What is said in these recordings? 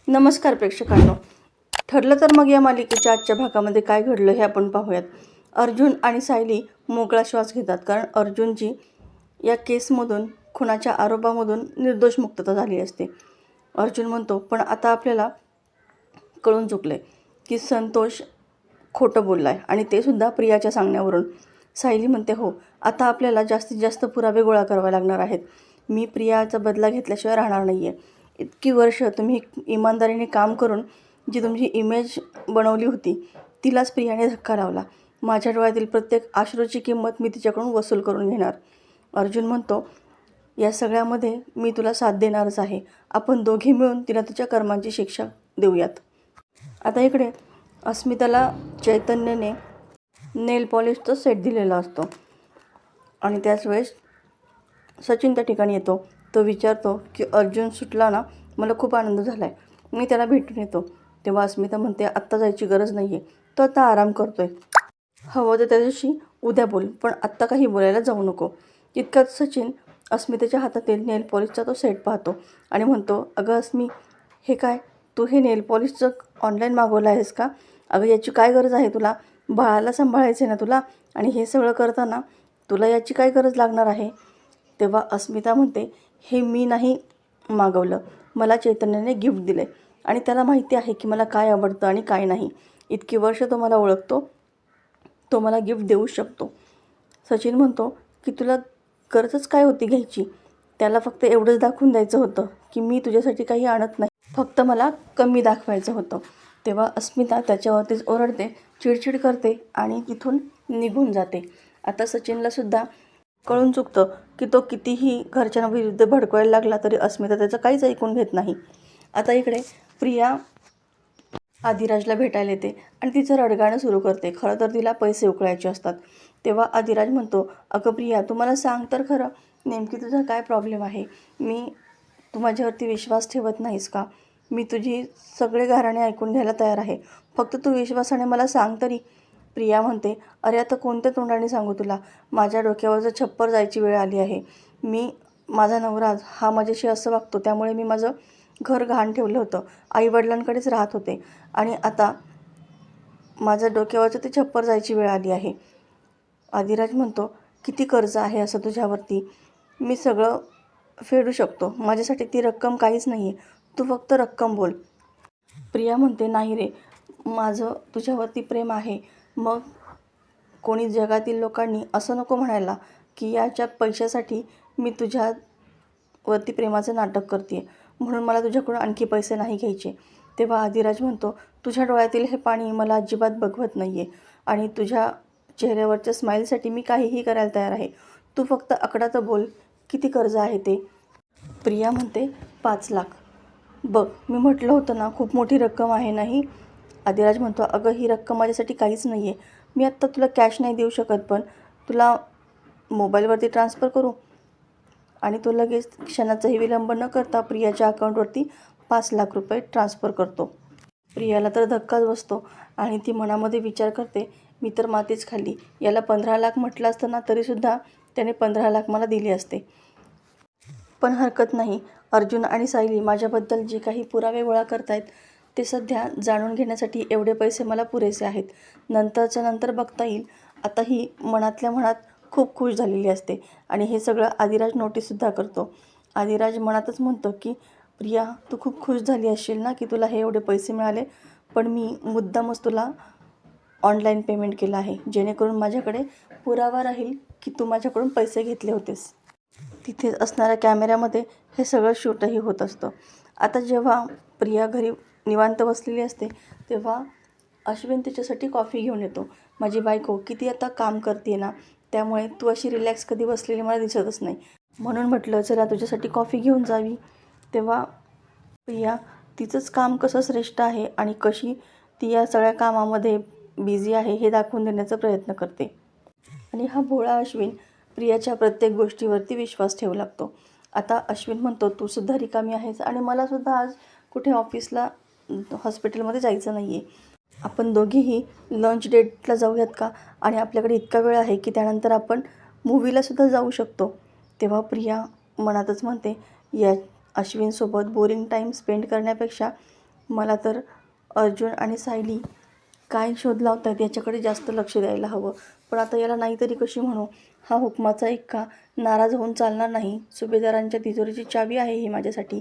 नमस्कार प्रेक्षकांनो. ठरलं तर मग या मालिकेच्या आजच्या भागामध्ये काय घडलं हे आपण पाहूयात. अर्जुन आणि सायली मोकळा श्वास घेतात, कारण अर्जुनची या केसमधून, खुनाच्या आरोपामधून निर्दोष मुक्तता झाली असते. अर्जुन म्हणतो, पण आता आपल्याला कळून चुकले की संतोष खोटं बोलला आहे, आणि ते सुद्धा प्रियाच्या सांगण्यावरून. सायली म्हणते, हो, आता आपल्याला जास्तीत जास्त पुरावे गोळा करावे लागणार आहेत. मी प्रियाचा बदला घेतल्याशिवाय राहणार नाही आहे. इतकी वर्ष तुम्ही इमानदारीने काम करून जी तुमची इमेज बनवली होती, तिलाच प्रियाने धक्का लावला. माझ्या डोळ्यातील प्रत्येक अश्रूची किंमत मी तिच्याकडून वसूल करून घेणार. अर्जुन म्हणतो, या सगळ्यामध्ये मी तुला साथ देणारच आहे. आपण दोघे मिळून तिला तिच्या कर्मांची शिक्षा देऊयात. आता इकडे अस्मिताला चैतन्यने नेल पॉलिशचा सेट दिलेला असतो, आणि त्याच वेळेस सचिन त्या ठिकाणी येतो. तो विचारतो की अर्जुन सुटला ना, मला खूप आनंद झाला आहे, मी त्याला भेटून येतो. तेव्हा अस्मिता म्हणते, आत्ता जायची गरज नाही आहे, तो आता आराम करतो आहे. हवं तर त्याच्याशी उद्या बोल, पण आत्ता काही बोलायला जाऊ नको. इतक्यात सचिन अस्मितेच्या हातातील नेल पॉलिशचा तो सेट पाहतो आणि म्हणतो, अगं अस्मी, हे काय, तू हे नेल पॉलिशचं ऑनलाईन मागवलं आहेस का? अगं याची काय गरज आहे तुला? बाळाला सांभाळायचं आहे ना तुला, आणि हे सगळं करताना तुला याची काय गरज लागणार आहे? तेव्हा अस्मिता म्हणते, हे मी नाही मागवलं, मला चैतन्याने गिफ्ट दिले, आणि त्याला माहिती आहे की मला काय आवडतं आणि काय नाही. इतकी वर्ष तो मला ओळखतो, तो मला गिफ्ट देऊ शकतो. सचिन म्हणतो की तुला गरजच काय होती घ्यायची? त्याला फक्त एवढंच दाखवून द्यायचं होतं की मी तुझ्यासाठी काही आणत नाही, फक्त मला कमी दाखवायचं होतं. तेव्हा अस्मिता त्याच्यावरतीच ओरडते, चिडचिड करते आणि तिथून निघून जाते. आता सचिनलासुद्धा कळून चुकतं की तो कितीही घरच्यांविरुद्ध भडकवायला लागला तरी अस्मिता त्याचं काहीच ऐकून घेत नाही. आता इकडे प्रिया आदिराजला भेटायला येते आणि तिचं रडगाणं सुरू करते. खरं तर तिला पैसे उकळायचे असतात. तेव्हा आदिराज म्हणतो, अगं प्रिया, तू मला सांग तर खरं, नेमकी तुझा काय प्रॉब्लेम आहे? तू माझ्यावरती विश्वास ठेवत नाहीस का? मी तुझी सगळे गाऱ्हाणे ऐकून घ्यायला तयार आहे, फक्त तू विश्वासाने मला सांग तरी. प्रिया म्हणते, अरे आता कोणत्या तोंडाने सांगू तुला? माझ्या डोक्यावरचं छप्पर जायची वेळ आली आहे. माझा नवरा हा माझ्याशी असं वागतो, त्यामुळे मी माझं घर घाण ठेवलं होतं, आईवडिलांकडेच राहत होते, आणि आता माझ्या डोक्यावरचं ते छप्पर जायची वेळ आली आहे. आदिराज म्हणतो, किती कर्ज आहे असं तुझ्यावरती? मी सगळं फेडू शकतो, माझ्यासाठी ती रक्कम काहीच नाही आहे, तू फक्त रक्कम बोल. प्रिया म्हणते, नाही रे, माझं तुझ्यावरती प्रेम आहे. मग कोणी जगातील लोकांनी असं नको म्हणायला की याच्या पैशासाठी मी तुझ्यावरती प्रेमाचं नाटक करते, म्हणून मला तुझ्याकडून आणखी पैसे नाही घ्यायचे. तेव्हा आदिराज म्हणतो, तुझ्या डोळ्यातील हे पाणी मला अजिबात बघवत नाही आहे, आणि तुझ्या चेहऱ्यावरच्या स्माईलसाठी मी काहीही करायला तयार आहे. तू फक्त आकडा तर बोल, किती कर्ज आहे ते? प्रिया म्हणते, 5 लाख. बघ, मी म्हटलं होतं ना, खूप मोठी रक्कम आहे नाही. आदिराज म्हणतो, अगं ही रक्कम माझ्यासाठी काहीच नाही आहे. मी आत्ता तुला कॅश नाही देऊ शकत, पण तुला मोबाईलवरती ट्रान्सफर करू? आणि तो लगेच क्षणाचाही विलंब न करता प्रियाच्या अकाउंटवरती 5 लाख रुपये ट्रान्सफर करतो. प्रियाला तर धक्काच बसतो आणि ती मनामध्ये विचार करते, मी तर मातीच खाल्ली. याला 15 लाख म्हटलं असतं ना, तरीसुद्धा त्याने 15 लाख मला दिले असते. पण हरकत नाही, अर्जुन आणि सायली माझ्याबद्दल जे काही पुरावे गोळा करतायत ते सध्या जाणून घेण्यासाठी एवढे पैसे मला पुरेसे आहेत. नंतरच्या नंतर बघता येईल. आता ही मनातल्या मनात खूप खुश झालेली असते, आणि हे सगळं आदिराज नोटीससुद्धा करतो. आदिराज मनातच म्हणतो की प्रिया, तू खूप खुश झाली असशील ना की तुला हे एवढे पैसे मिळाले, पण मी मुद्दामच तुला ऑनलाईन पेमेंट केलं आहे, जेणेकरून माझ्याकडे पुरावा राहील की तू माझ्याकडून पैसे घेतले होतेस. तिथे असणाऱ्या कॅमेऱ्यामध्ये हे सगळं शूटही होत असतं. आता जेव्हा प्रिया घरी निवांत बसलेली असते, तेव्हा अश्विन तिच्यासाठी कॉफी घेऊन येतो. माझी बायको किती आता काम करते ना, त्यामुळे तू अशी रिलॅक्स कधी बसलेली मला दिसतच नाही, म्हणून म्हटलं चला तुझ्यासाठी कॉफी घेऊन जावी. तेव्हा प्रिया तिचंच काम कसं श्रेष्ठ आहे आणि कशी ती या सगळ्या कामामध्ये बिझी आहे हे दाखवून देण्याचा प्रयत्न करते. आणि हा भोळा अश्विन प्रियाच्या प्रत्येक गोष्टीवरती विश्वास ठेवू लागतो. आता अश्विन म्हणतो, तू सुद्धा रिकामी आहेस आणि मलासुद्धा आज कुठे ऑफिसला, हॉस्पिटलमध्ये जायचं नाही आहे. आपण दोघीही लंच डेटला जाऊयात का? आणि आपल्याकडे इतका वेळ आहे की त्यानंतर आपण मूव्हीलासुद्धा जाऊ शकतो. तेव्हा प्रिया मनातच म्हणते, या अश्विनसोबत बोरिंग टाईम स्पेंड करण्यापेक्षा मला तर अर्जुन आणि सायली काय शोध लावत आहेत याच्याकडे जास्त लक्ष द्यायला हवं. पण आता याला नाहीतरी कशी म्हणू. हा हुकमाचा इक्का नाराज होऊन चालणार नाही. सुभेदारांच्या तिजोरीची चावी आहे ही माझ्यासाठी.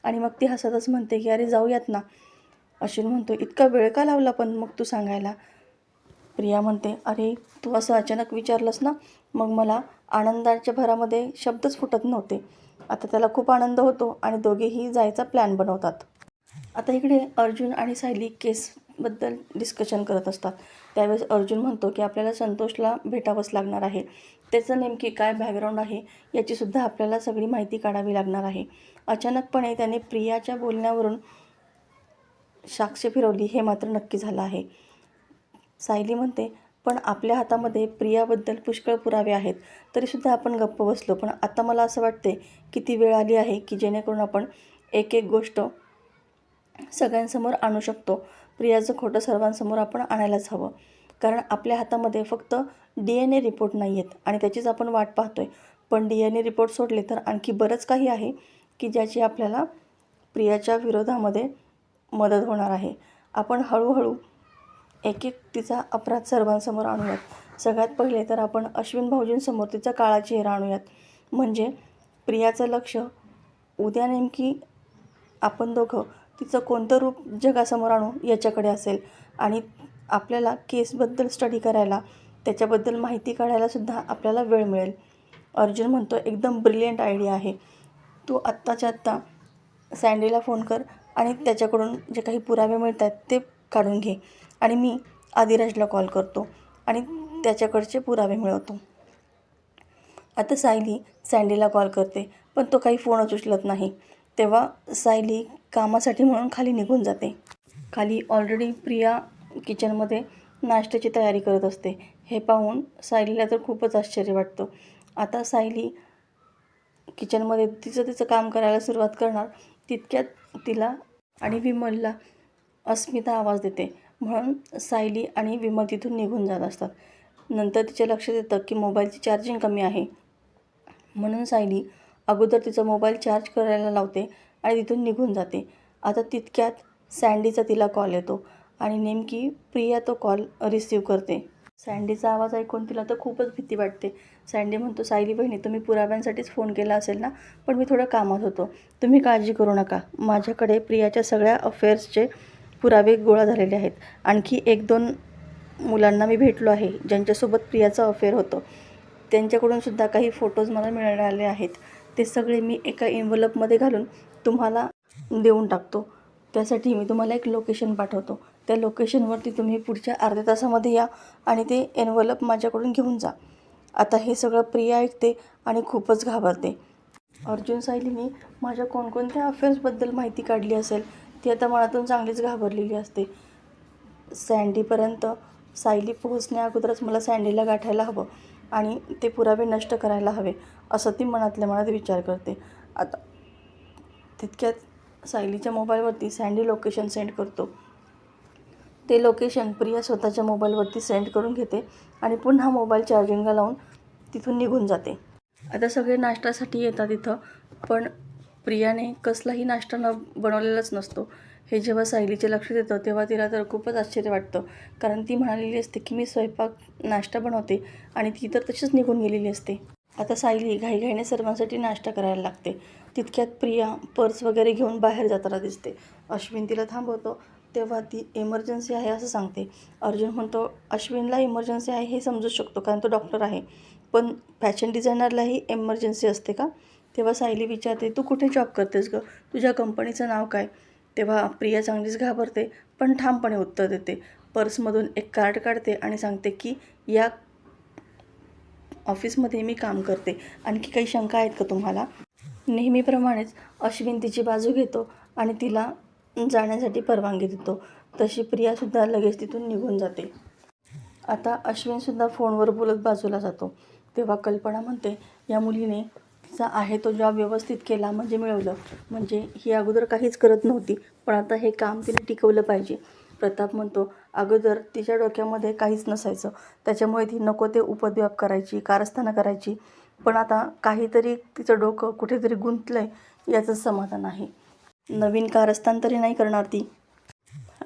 आणि मग ती हसतच म्हणते की अरे जाऊयात ना. अश्विन म्हणतो इतका वेळ का लावला पण मग तू सांगायला. प्रिया म्हणते अरे तू असं अचानक विचारलंस ना, मग मला आनंदाच्या भरामध्ये शब्दच फुटत नव्हते. आता त्याला खूप आनंद होतो आणि दोघेही जायचा प्लॅन बनवतात. आता इकडे अर्जुन आणि सायली केसबद्दल डिस्कशन करत असतात. त्यावेळेस अर्जुन म्हणतो की आपल्याला संतोषला भेटावंच लागणार आहे. त्याचं नेमकी काय बॅकग्राऊंड आहे याचीसुद्धा आपल्याला सगळी माहिती काढावी लागणार आहे. अचानकपणे त्याने प्रियाच्या बोलण्यावरून साक्ष फिरवली हे मात्र नक्की झालं आहे. सायली म्हणते पण आपल्या हातामध्ये प्रियाबद्दल पुष्कळ पुरावे आहेत, तरीसुद्धा आपण गप्प बसलो. पण आता मला असं वाटते की ती वेळ आली आहे की जेणेकरून आपण एक एक गोष्ट सगळ्यांसमोर आणू शकतो. प्रियाचं खोटं सर्वांसमोर आपण आणायलाच हवं. कारण आपल्या हातामध्ये फक्त DNA रिपोर्ट नाही आहेत आणि त्याचीच आपण वाट पाहतोय. पण DNA रिपोर्ट सोडले तर आणखी बरंच काही आहे की ज्याची आपल्याला प्रियाच्या विरोधामध्ये मदत होणार आहे. आपण हळूहळू एक एक तिचा अपराध सर्वांसमोर आणूयात. सगळ्यात पहिले तर आपण अश्विन भाऊजींसमोर तिचा काळा चेहरा आणूयात. म्हणजे प्रियाचं लक्ष उद्या नेमकी आपण दोघं तिचं कोणतं रूप जगासमोर आणू याच्याकडे असेल. आणि आपल्याला केसबद्दल स्टडी करायला, त्याच्याबद्दल माहिती काढायलासुद्धा आपल्याला वेळ मिळेल. अर्जुन म्हणतो एकदम ब्रिलियंट आयडिया आहे. तू आत्ताच्या आत्ता सँडीला फोन कर आणि त्याच्याकडून जे काही पुरावे मिळत आहेत ते काढून घे. आणि मी आदिराजला कॉल करतो आणि त्याच्याकडचे पुरावे मिळवतो. आता सायली सँडीला कॉल करते पण तो काही फोनच उचलत नाही. तेव्हा सायली कामासाठी म्हणून खाली निघून जाते. खाली ऑलरेडी प्रिया किचनमध्ये नाश्त्याची तयारी करत असते. हे पाहून सायलीला तर खूपच आश्चर्य वाटतं. आता सायली किचनमध्ये तिचं काम करायला सुरुवात करणार तितक्यात तिला आणि विमलला अस्मिता आवाज देते. म्हणून सायली आणि विमल तिथून निघून जात असतात. नंतर तिच्या लक्षात येतं की मोबाईलची चार्जिंग कमी आहे. म्हणून सायली अगोदर तिचा मोबाईल चार्ज करायला लावते आणि तिथून निघून जाते. आता तितक्यात सँडीचा तिला कॉल येतो आणि नेमकी प्रिया तो कॉल रिसीव्ह करते. सँडीचा आवाज ऐकून तिला तर खूपच भीती वाटते. सँडी म्हणतो सायली बहिणी तुम्ही पुराव्यांसाठीच फोन केला असेल ना, पण मी थोडं कामात होतो. तुम्ही काळजी करू नका. माझ्याकडे प्रियाच्या सगळ्या अफेअर्सचे पुरावे गोळा झालेले आहेत. आणखी 1-2 मुलांना मी भेटलो आहे ज्यांच्यासोबत प्रियाचं अफेअर होतं. त्यांच्याकडूनसुद्धा काही फोटोज मला मिळाले आहेत. ते सगळे मी एका एन्व्हलपमध्ये घालून तुम्हाला देऊन टाकतो. त्यासाठी मी तुम्हाला एक लोकेशन पाठवतो. त्या लोकेशनवरती तुम्ही पुढच्या अर्ध्या तासामध्ये या आणि ते एन्व्हलप माझ्याकडून घेऊन जा. आता हे सगळं प्रिया ऐकते आणि खूपच घाबरते. अर्जुन सायलीने माझ्या कोणकोणत्या अफेअर्सबद्दल माहिती काढली असेल ती आता मनातून चांगलीच घाबरलेली असते. सँडीपर्यंत सायली पोहोचण्या अगोदरच मला सँडीला गाठायला हवं आणि ते पुरावे नष्ट करायला हवे असं ती मनातल्या मनात विचार करते. आता तितक्यात सायलीच्या मोबाईलवरती सँडी लोकेशन सेंड करतो. ते लोकेशन प्रिया स्वतःच्या मोबाईलवरती सेंड करून घेते आणि पुन्हा मोबाईल चार्जिंगला लावून तिथून निघून जाते. आता सगळे नाश्त्यासाठी येतात इथं, पण प्रियाने कसलाही नाश्ता बनवलेलाच नसतो. हे जेव्हा सायलीच्या लक्षात येतं तेव्हा तिला तर खूपच आश्चर्य वाटतं. कारण ती म्हणालेली असते की मी नाश्ता बनवते आणि ती तर तशीच निघून गेलेली असते. आता सायली घाईघाईने सर्वांसाठी नाश्ता करायला लागते. तितक्यात प्रिया पर्स वगैरे घेऊन बाहेर जाताना दिसते. अश्विन तिला थांबवतो. तेव्हा ती इमर्जन्सी आहे असं सांगते. अर्जुन म्हणतो अश्विनला इमर्जन्सी आहे हे समजू शकतो कारण तो डॉक्टर आहे, पण फॅशन डिझायनरलाही इमर्जन्सी असते का? तेव्हा सायली विचारते तू कुठे जॉब करतेस गं? तुझ्या कंपनीचं नाव काय? तेव्हा प्रिया चांगलीच घाबरते पण ठामपणे उत्तर देते. पर्समधून एक कार्ड काढते आणि सांगते की या ऑफिसमध्ये मी काम करते. आणखी काही शंका आहेत का तुम्हाला? नेहमीप्रमाणेच अश्विन तिची बाजू घेतो आणि तिला जाण्यासाठी परवानगी देतो. तशी प्रियासुद्धा लगेच तिथून निघून जाते. आता अश्विनसुद्धा फोनवर बोलत बाजूला जातो. तेव्हा कल्पना म्हणते या मुलीने तिचा आहे तो जॉब व्यवस्थित केला म्हणजे मिळवलं. म्हणजे ही अगोदर काहीच करत नव्हती पण आता हे काम तिने टिकवलं पाहिजे. प्रताप म्हणतो अगोदर तिच्या डोक्यामध्ये काहीच नसायचं, त्याच्यामुळे ती नको ते उपद्व्याप करायची, कारस्थानं करायची. पण आता काहीतरी तिचं डोकं कुठेतरी गुंतलं आहे याचंच समाधान आहे. नवीन कारस्थान तरी नाही करणार ती.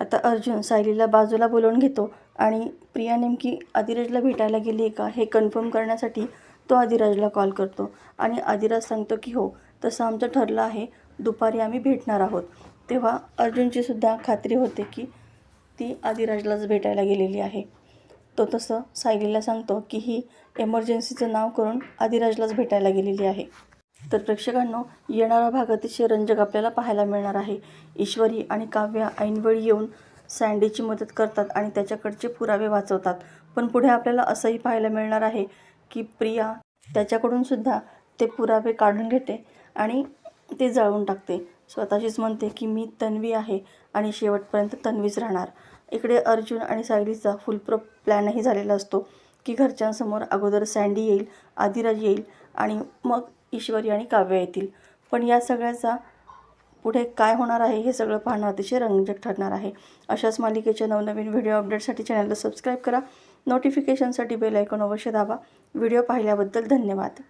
आता अर्जुन सायलीला बाजूला बोलवून घेतो आणि प्रिया नेमकी आदिराजला भेटायला गेली आहे का हे कन्फर्म करण्यासाठी तो आदिराजला कॉल करतो आणि आदिराज सांगतो की हो, तसं आमचं ठरलं आहे, दुपारी आम्ही भेटणार आहोत. तेव्हा अर्जुनचीसुद्धा खात्री होते की ती आदिराजलाच भेटायला गेलेली आहे. तो तसं सायलीला सांगतो की ही एमर्जन्सीचं नाव करून आदिराजलाच भेटायला गेलेली आहे. तर प्रेक्षकांनो, येणारा भाग अतिशय रंजक आपल्याला पाहायला मिळणार आहे. ईश्वरी आणि काव्या ऐनवेळी येऊन सँडीची मदत करतात आणि त्याच्याकडचे पुरावे वाचवतात. पण पुढे आपल्याला असंही पाहायला मिळणार आहे की प्रिया त्याच्याकडून सुद्धा ते पुरावे काढून घेते आणि ते जाळून टाकते. स्वतःशीच म्हणते की मी तन्वी आहे आणि शेवटपर्यंत तन्वीच राहणार. इकडे अर्जुन आणि सायलीचा फुलप्रूफ प्लॅनही झालेला असतो की घरच्यांसमोर अगोदर सँडी येईल, आदिराज येईल आणि मग ईश्वरी आणि काव्या येतील. पण या सगळ्याचा पुढे काय होणार आहे हे सगळं पाहणं अतिशय रंजक ठरणार आहे. अशाच मालिकेच्या नवनवीन व्हिडिओ अपडेटसाठी चॅनलला सबस्क्राईब करा. नोटिफिकेशनसाठी बेल आयकॉन अवश्य दाबा. व्हिडिओ पाहिल्याबद्दल धन्यवाद.